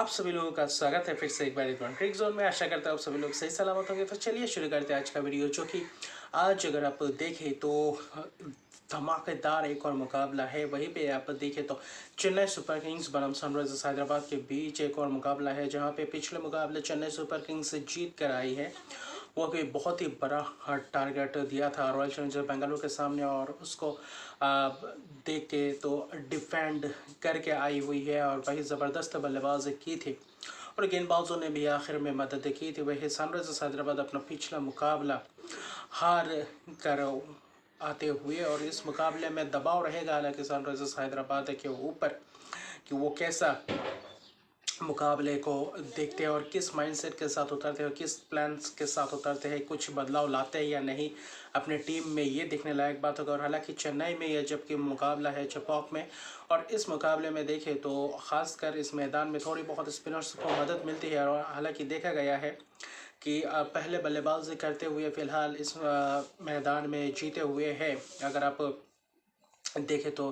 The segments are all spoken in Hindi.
आप सभी लोगों का स्वागत है फिर से एक बार ट्रिक जोन में। आशा करता हूँ आप सभी लोग सही सलामत होंगे। तो चलिए शुरू करते हैं आज का वीडियो, जो कि आज अगर आप देखें तो धमाकेदार एक और मुकाबला है। वहीं पे आप देखें तो चेन्नई सुपर किंग्स बनाम सनराइजर्स हैदराबाद के बीच एक और मुकाबला है, जहां पे पिछले मुकाबले चेन्नई सुपर किंग्स जीत कर आई है। वो भी बहुत ही बड़ा टारगेट दिया था रॉयल चैलेंजर बेंगलुरु के सामने, और उसको देख के तो डिफेंड करके आई हुई है और वही ज़बरदस्त बल्लेबाजी की थी और गेंदबाजों ने भी आखिर में मदद की थी। वही सनराइजर्स हैदराबाद अपना पिछला मुकाबला हार कर आते हुए, और इस मुकाबले में दबाव रहेगा हालांकि सनराइजर्स हैदराबाद के ऊपर कि वो कैसा मुकाबले को देखते हैं और किस माइंडसेट के साथ उतरते हैं और किस प्लान्स के साथ उतरते हैं, कुछ बदलाव लाते हैं या नहीं अपने टीम में, ये देखने लायक बात होगा। और हालांकि चेन्नई में यह जबकि मुकाबला है चेपॉक में, और इस मुकाबले में देखें तो ख़ासकर इस मैदान में थोड़ी बहुत स्पिनर्स को मदद मिलती है। और हालांकि देखा गया है कि पहले बल्लेबाजी करते हुए फ़िलहाल इस मैदान में जीते हुए हैं। अगर आप देखें तो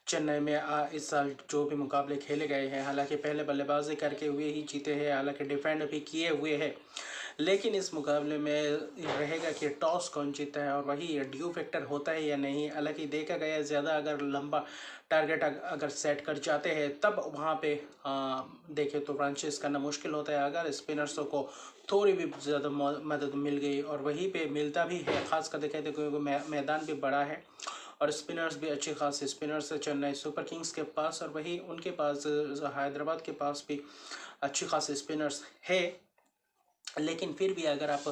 चेन्नई में इस साल जो भी मुकाबले खेले गए हैं, हालांकि पहले बल्लेबाजी करके हुए ही जीते हैं, हालांकि डिफेंड भी किए हुए हैं। लेकिन इस मुकाबले में रहेगा कि टॉस कौन जीतता है और वही ड्यू फैक्टर होता है या नहीं। हालांकि देखा गया है ज़्यादा अगर लंबा टारगेट अगर सेट कर जाते हैं तब वहाँ पे देखें तो फ्रांचाइज करना मुश्किल होता है। अगर स्पिनर्सों को थोड़ी भी ज़्यादा मदद मिल गई, और वहीं पे मिलता भी है, खासकर देखें तो क्योंकि मैदान भी बड़ा है और स्पिनर्स भी अच्छे खासे स्पिनर्स है चेन्नई सुपर किंग्स के पास, और वही उनके पास हैदराबाद के पास भी अच्छी खासी स्पिनर्स है। लेकिन फिर भी अगर आप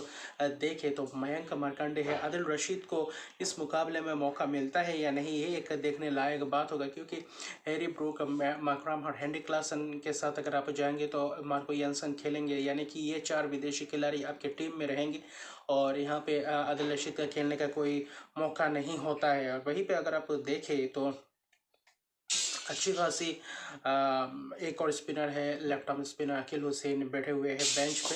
देखें तो मयंक मार्कंडे है, आदिल रशीद को इस मुकाबले में मौका मिलता है या नहीं, ये एक देखने लायक बात होगा। क्योंकि हैरी ब्रूक, मार्करम और हेनरी क्लासन के साथ अगर आप जाएंगे तो मार्को यानसन खेलेंगे, यानी कि ये 4 विदेशी खिलाड़ी आपके टीम में रहेंगे और यहाँ पे आदिल रशीद का खेलने का कोई मौका नहीं होता है। और वहीं पर अगर आप देखें तो अच्छी खासी एक और स्पिनर है, left arm spinner Akeal Hosein बैठे हुए हैं बेंच पे,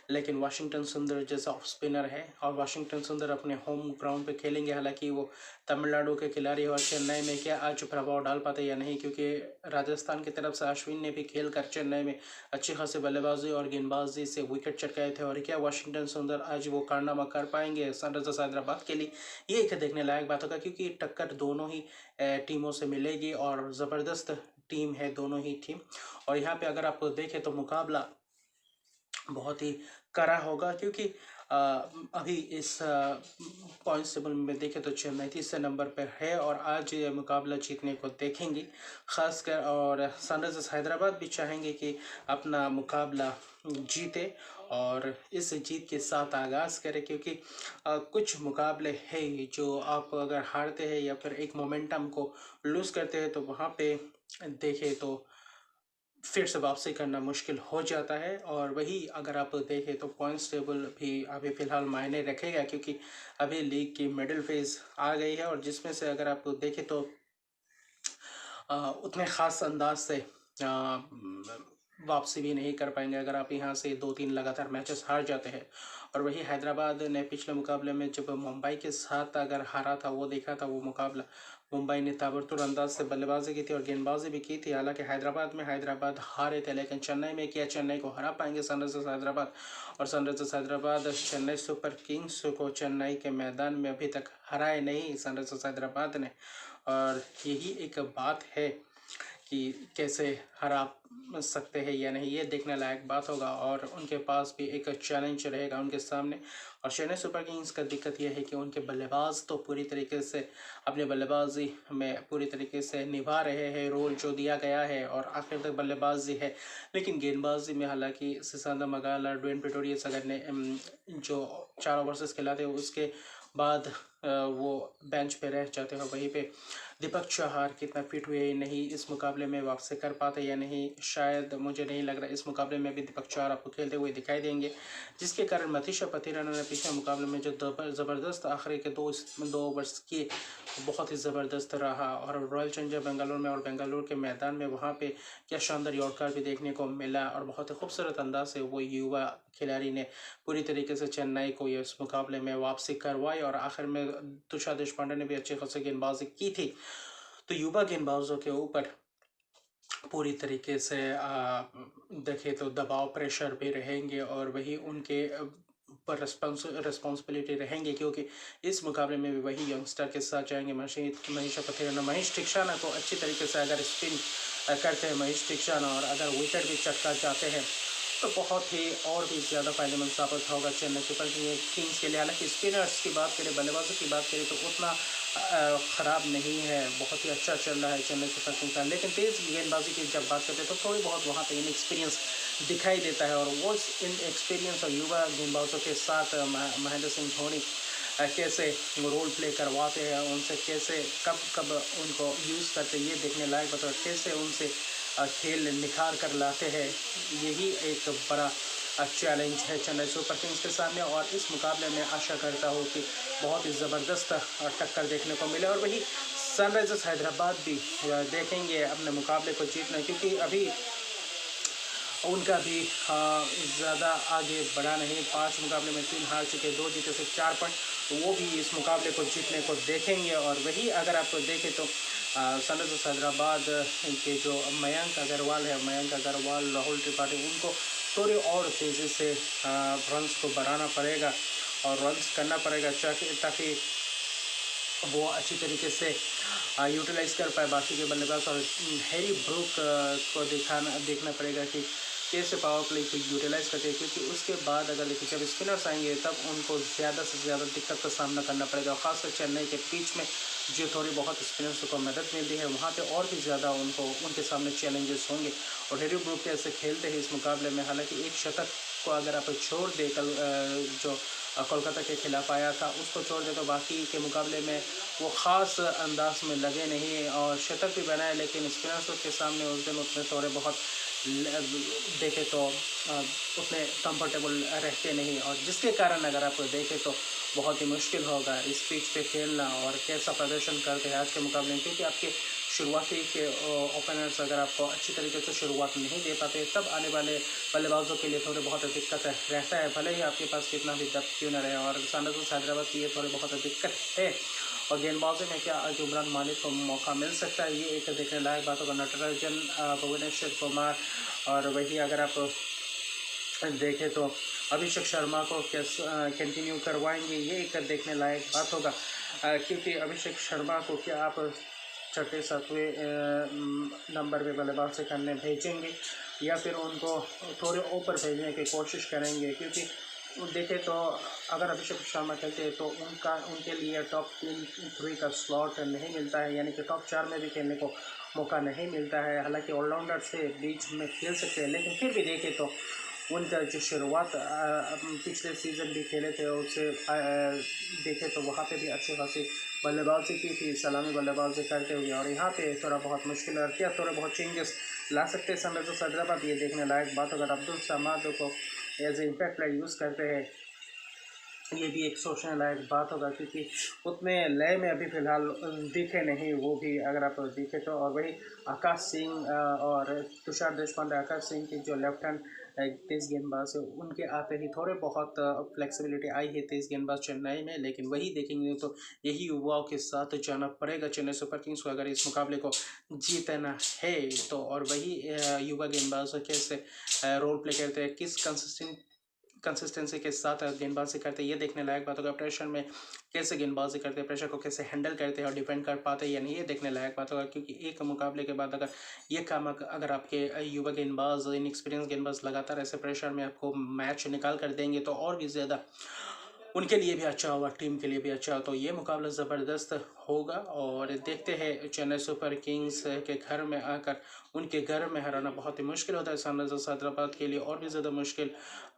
लेकिन वाशिंगटन सुंदर जैसा ऑफ स्पिनर है और वाशिंगटन सुंदर अपने होम ग्राउंड पे खेलेंगे। हालांकि वो तमिलनाडु के खिलाड़ी और चेन्नई में क्या आज प्रभाव डाल पाते या नहीं, क्योंकि राजस्थान की तरफ से अश्विन ने भी खेल कर चेन्नई में अच्छी खासी बल्लेबाजी और गेंदबाजी से विकेट चटकाए थे, और क्या वाशिंगटन सुंदर आज वो कारनामा कर पाएंगे सनराइजर्स हैदराबाद के लिए, ये एक देखने लायक बात होगा। क्योंकि टक्कर दोनों ही टीमों से मिलेगी और ज़बरदस्त टीम है दोनों ही टीम। और यहाँ पे अगर आप देखें तो मुकाबला बहुत ही कड़ा होगा, क्योंकि अभी इस पॉइंट्स टेबल में देखें तो चेन्नई तीसरे नंबर पर है और आज ये मुकाबला जीतने को देखेंगे खासकर, और सनराइजर्स हैदराबाद भी चाहेंगे कि अपना मुकाबला जीते और इस जीत के साथ आगाज़ करें। क्योंकि कुछ मुकाबले हैं जो आप अगर हारते हैं या फिर एक मोमेंटम को लूज़ करते हैं तो वहाँ पे देखें तो फिर से वापसी करना मुश्किल हो जाता है। और वही अगर आप देखें तो पॉइंट्स टेबल भी अभी फ़िलहाल मायने रखेगा, क्योंकि अभी लीग की मिडिल फेज़ आ गई है और जिसमें से अगर आप देखें तो उतने ख़ास अंदाज से वापसी भी नहीं कर पाएंगे अगर आप यहाँ से 2-3 लगातार मैचेस हार जाते हैं। और वही हैदराबाद ने पिछले मुकाबले में जब मुंबई के साथ अगर हारा था, वो देखा था वो मुकाबला, मुंबई ने ताबड़तोड़ अंदाज से बल्लेबाजी की थी और गेंदबाजी भी की थी। हालांकि हैदराबाद हारे थे, लेकिन चेन्नई में क्या चेन्नई को हरा पाएंगे सनराइजर्स हैदराबाद, और Sunrisers Hyderabad Chennai super Kings को चेन्नई के मैदान में अभी तक हराए नहीं सनराइजर्स हैदराबाद ने। और यही एक बात है कि कैसे हरा सकते हैं या नहीं, ये देखने लायक बात होगा। और उनके पास भी एक चैलेंज रहेगा उनके सामने। और चेन्नई सुपर किंग्स का दिक्कत यह है कि उनके बल्लेबाज तो पूरी तरीके से अपनी बल्लेबाजी में पूरी तरीके से निभा रहे हैं रोल जो दिया गया है और आखिर तक बल्लेबाजी है, लेकिन गेंदबाजी में हालांकि सिसांदा मगाला, ड्वेन प्रेटोरियस अगर ने जो 4 ओवर्सेस खिलाते हैं उसके बाद वो बेंच पे रह जाते हैं। वहीं पे दीपक चहर कितना फिट हुए नहीं, इस मुकाबले में वापसी कर पाते या नहीं, शायद मुझे नहीं लग रहा इस मुकाबले में भी दीपक चहर आपको खेलते हुए दिखाई देंगे, जिसके कारण मनीषा पथिराना ने पिछले मुकाबले में जो ज़बरदस्त आखिरी के 2 ओवर्स किए बहुत ही ज़बरदस्त रहा। और रॉयल चैलेंजर बेंगलुरु में और बेंगलुरु के मैदान में वहाँ पे क्या शानदार यॉर्कर भी देखने को मिला, और बहुत ही खूबसूरत अंदाज से वो युवा खिलाड़ी ने पूरी तरीके से चेन्नई को इस मुकाबले में वापसी करवाई। और आखिर में तुषार देशपांडे ने भी अच्छी खासी गेंदबाजी की थी। तो युवा गेंदबाजों के ऊपर पूरी तरीके से देखें तो दबाव प्रेशर पे रहेंगे और वही उनके पर रिस्पॉन्सिबिलिटी रहेंगे, क्योंकि इस मुकाबले में भी वही यंगस्टर के साथ जाएंगे। मनीषा पथेरना, महेश टिक्षाना को अच्छी तरीके से अगर स्पिन करते हैं महेश टिक्षाना और अगर विकेट भी चटका जाते हैं तो बहुत ही और भी ज़्यादा फायदेमंद साबित होगा चेन्नई सुपर किंग्स के लिए। हालांकि स्पिनर्स की बात करें, बल्लेबाजों की बात करें तो उतना ख़राब नहीं है, बहुत ही अच्छा चल रहा है चेन्नई सुपर किंग्स का। लेकिन तेज़ गेंदबाजी की जब बात करते हैं तो थोड़ी बहुत वहाँ पे इनएक्सपीरियंस दिखाई देता है, और वो इन एक्सपीरियंस और युवा गेंदबाजों के साथ महेंद्र सिंह धोनी कैसे रोल प्ले करवाते हैं, उनसे कैसे कब कब उनको यूज़ करते हैं ये देखने लायक होता है, कैसे उनसे खेल निखार कर लाते हैं। यही एक बड़ा चैलेंज है चेन्नई सुपर किंग्स के सामने, और इस मुकाबले में आशा करता हूँ कि बहुत ही ज़बरदस्त टक्कर देखने को मिले। और वही सनराइजर्स हैदराबाद भी देखेंगे अपने मुकाबले को जीतना, क्योंकि अभी उनका भी ज़्यादा आगे बढ़ा नहीं, 5 मुकाबले में 3 हार चुके, 2 जीते से 4 पॉइंट, तो वो भी इस मुकाबले को जीतने को देखेंगे। और वही अगर आप देखें तो सनराइजर्स हैदराबाद के जो मयंक अग्रवाल है, मयंक अग्रवाल, राहुल त्रिपाठी, उनको थोड़ी और तेज़ी से रन्स को बढ़ाना पड़ेगा और रन्स करना पड़ेगा ताकि वो अच्छी तरीके से यूटिलाइज़ कर पाए बाकी के बल्लेबाज। और हैरी ब्रूक को देखना पड़ेगा कि कैसे पावर प्ले को यूटिलाइज़ करते हैं, क्योंकि उसके बाद अगर देखिए जब स्पिनर्स आएंगे तब उनको ज़्यादा से ज़्यादा दिक्कत का सामना करना पड़ेगा। खासकर चेन्नई के पिच में जो थोड़ी बहुत स्पिनर्स को मदद मिलती है, वहाँ पे और भी ज़्यादा उनको उनके सामने चैलेंजेस होंगे। और हैरी ब्रूक ऐसे खेलते हैं इस मुकाबले में, हालांकि एक शतक को अगर आप छोड़ दे कल जो कोलकाता के खिलाफ आया था उसको छोड़ दे तो बाकी के मुकाबले में वो ख़ास अंदाज में लगे नहीं, और शतक भी बनाए, लेकिन स्पिनर्स के सामने उस दिन उतने थोड़े बहुत देखे तो उतने कंफर्टेबल रहते नहीं, और जिसके कारण अगर आप देखें तो बहुत ही मुश्किल होगा इस पिच पे खेलना और कैसा प्रदर्शन करते हैं आज के मुकाबले में, क्योंकि आपके शुरुआती के ओपनर्स अगर आपको अच्छी तरीके से शुरुआत नहीं दे पाते तब आने वाले बल्लेबाजों के लिए थोड़ी बहुत दिक्कत रहता है, भले ही आपके पास कितना भी दब क्यों न रहे। और सनराइजर्स हैदराबाद की ये थोड़ी बहुत दिक्कत है। और गेंदबाजी में क्या आज उमरान मालिक को मौका मिल सकता है, ये एक देखने लायक बात होगा। नटराजन, भुवनेश्वर कुमार, और वही अगर आप देखें तो अभिषेक शर्मा को कंटिन्यू करवाएंगे, ये एक देखने लायक बात होगा, क्योंकि अभिषेक शर्मा को क्या आप छठे सातवें नंबर पे बल्लेबाज से करने भेजेंगे या फिर उनको थोड़े ऊपर भेजने की कोशिश करेंगे, क्योंकि देखें तो अगर अभिषेक शर्मा खेलते हैं तो उनके लिए टॉप 3 का स्लॉट नहीं मिलता है, यानी कि टॉप 4 में भी खेलने को मौका नहीं मिलता है। हालांकि ऑलराउंडर से बीच में खेल सकते हैं, लेकिन फिर भी देखें तो उनका जो शुरुआत पिछले सीज़न भी खेले थे उससे देखें तो वहाँ पे भी अच्छी खासी बल्लेबाजी की थी, सलामी बल्लेबाजी करते हुए, और यहाँ पे थोड़ा बहुत मुश्किल और क्या थोड़े बहुत चेंजेस ला सकते हैं सनराइजर्स हैदराबाद, ये देखने लायक बात। अगर अब्दुल समाद को as a impact player use करते हैं ये भी एक सोचने लायक बात होगा, क्योंकि उतने लय में अभी फ़िलहाल दिखे नहीं वो भी अगर आप देखें तो। और वही आकाश सिंह और तुषार देशपांडे, आकाश सिंह की जो लेफ्ट हैंड तेज़ गेंदबाज है उनके आते ही थोड़े बहुत फ्लेक्सिबिलिटी आई है तेज़ गेंदबाज चेन्नई में, लेकिन वही देखेंगे तो यही युवाओं के साथ जाना पड़ेगा चेन्नई सुपर किंग्स को अगर इस मुकाबले को जीतना है तो। और वही युवा गेंदबाज कैसे रोल प्ले करते हैं, किस कंसिस्टेंसी के साथ गेंदबाजी करते हैं, ये देखने लायक बात होगा। प्रेशर में कैसे गेंदबाजी करते हैं, प्रेशर को कैसे हैंडल करते हैं और डिफेंड कर पाते हैं, यानी ये देखने लायक बात होगा, क्योंकि एक मुकाबले के बाद अगर ये काम अगर आपके युवा गेंदबाज, इनएक्सपीरियंस गेंदबाज लगातार ऐसे प्रेशर में आपको मैच निकाल कर देंगे तो और भी ज़्यादा उनके लिए भी अच्छा होगा, टीम के लिए भी अच्छा हो। तो ये मुकाबला ज़बरदस्त होगा, और देखते हैं चेन्नई सुपर किंग्स के घर में आकर उनके घर में हराना बहुत ही मुश्किल होता है सनराइजर्स हैदराबाद के लिए, और भी ज़्यादा मुश्किल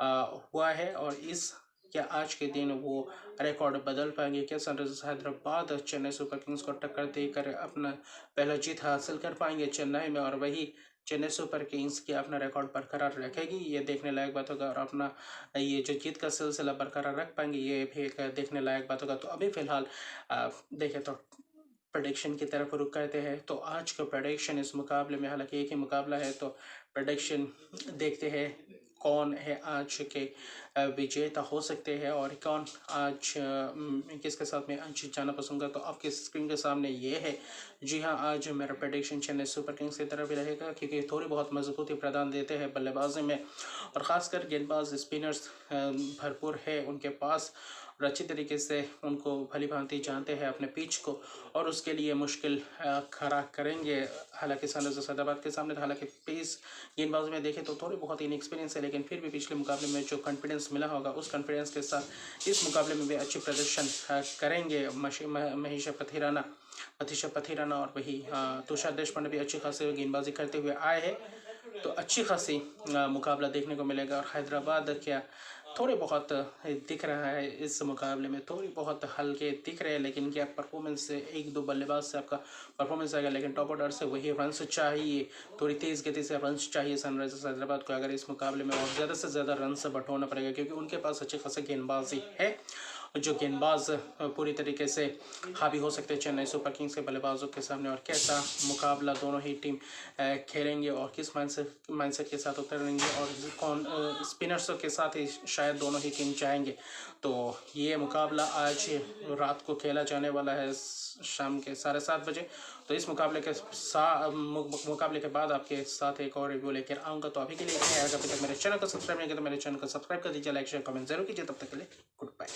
हुआ है। और इस क्या आज के दिन वो रिकॉर्ड बदल पाएंगे, क्या Sunrisers Hyderabad Chennai super Kings को टक्कर देकर अपना पहला जीत हासिल कर पाएंगे चेन्नई में, और वही चेन्नई सुपर किंग्स की अपना रिकॉर्ड बरकरार रखेगी, ये देखने लायक बात होगा। और अपना ये जो जीत का सिलसिला बरकरार रख पाएंगे ये भी एक देखने लायक बात होगा। तो अभी फ़िलहाल देखें तो प्रेडिक्शन की तरफ रुक करते हैं, तो आज का प्रेडिक्शन इस मुकाबले में, हालांकि एक ही मुकाबला है तो प्रेडिक्शन देखते हैं कौन है आज के विजेता हो सकते हैं और कौन आज किसके साथ में आज जाना पसंद है, तो आपके स्क्रीन के सामने ये है। जी हाँ, आज मेरा प्रेडिक्शन चेन्नई सुपर किंग्स की तरफ भी रहेगा, क्योंकि थोड़ी बहुत मजबूती प्रदान देते हैं बल्लेबाजी में, और ख़ासकर गेंदबाज स्पिनर्स भरपूर है उनके पास, और अच्छी तरीके से उनको भली भांति जानते हैं अपने पिच को, और उसके लिए मुश्किल खड़ा करेंगे। हालांकि सनराइजर्स हैदराबाद के सामने, हालांकि पेस गेंदबाज में देखें तो थोड़ी बहुत इनएक्सपीरियंस है, लेकिन फिर भी पिछले मुकाबले में जो कॉन्फिडेंस मिला होगा उस कॉन्फिडेंस के साथ इस मुकाबले में भी अच्छी प्रदर्शन करेंगे। महेश पथिराना और वही तुषार देशपांडे भी अच्छी खासी गेंदबाजी करते हुए आए हैं, तो अच्छी खासी मुकाबला देखने को मिलेगा। और हैदराबाद क्या थोड़े बहुत दिख रहा है इस मुकाबले में, थोड़ी बहुत हल्के दिख रहे हैं, लेकिन क्या परफॉर्मेंस से एक दो बल्लेबाज से आपका परफॉर्मेंस आएगा, लेकिन टॉप ऑर्डर से वही रन्स चाहिए, थोड़ी तेज़ गति से रन्स चाहिए सनराइजर्स हैदराबाद को अगर इस मुकाबले में, और ज़्यादा से ज़्यादा रन्स बटोरना पड़ेगा, क्योंकि उनके पास अच्छे खासे गेंदबाजी है, जो गेंदबाज पूरी तरीके से हावी हो सकते हैं चेन्नई सुपर किंग्स के बल्लेबाजों के सामने। और कैसा मुकाबला दोनों ही टीम खेलेंगे और किस माइंडसेट के साथ उतरेंगे, और कौन स्पिनर्सों के साथ ही शायद दोनों ही टीम चाहेंगे। तो ये मुकाबला आज रात को खेला जाने वाला है शाम के 7:30 बजे। तो इस मुकाबले के बाद आपके साथ एक और रिव्यू लेकर आऊँगा। तो अभी के लिए अगर अभी तक मेरे चैनल को सब्सक्राइब नहीं किया तो मेरे चैनल को सब्सक्राइब कर दीजिए, लाइक शेयर कमेंट जरूर कीजिए। तब तक के लिए गुड बाय।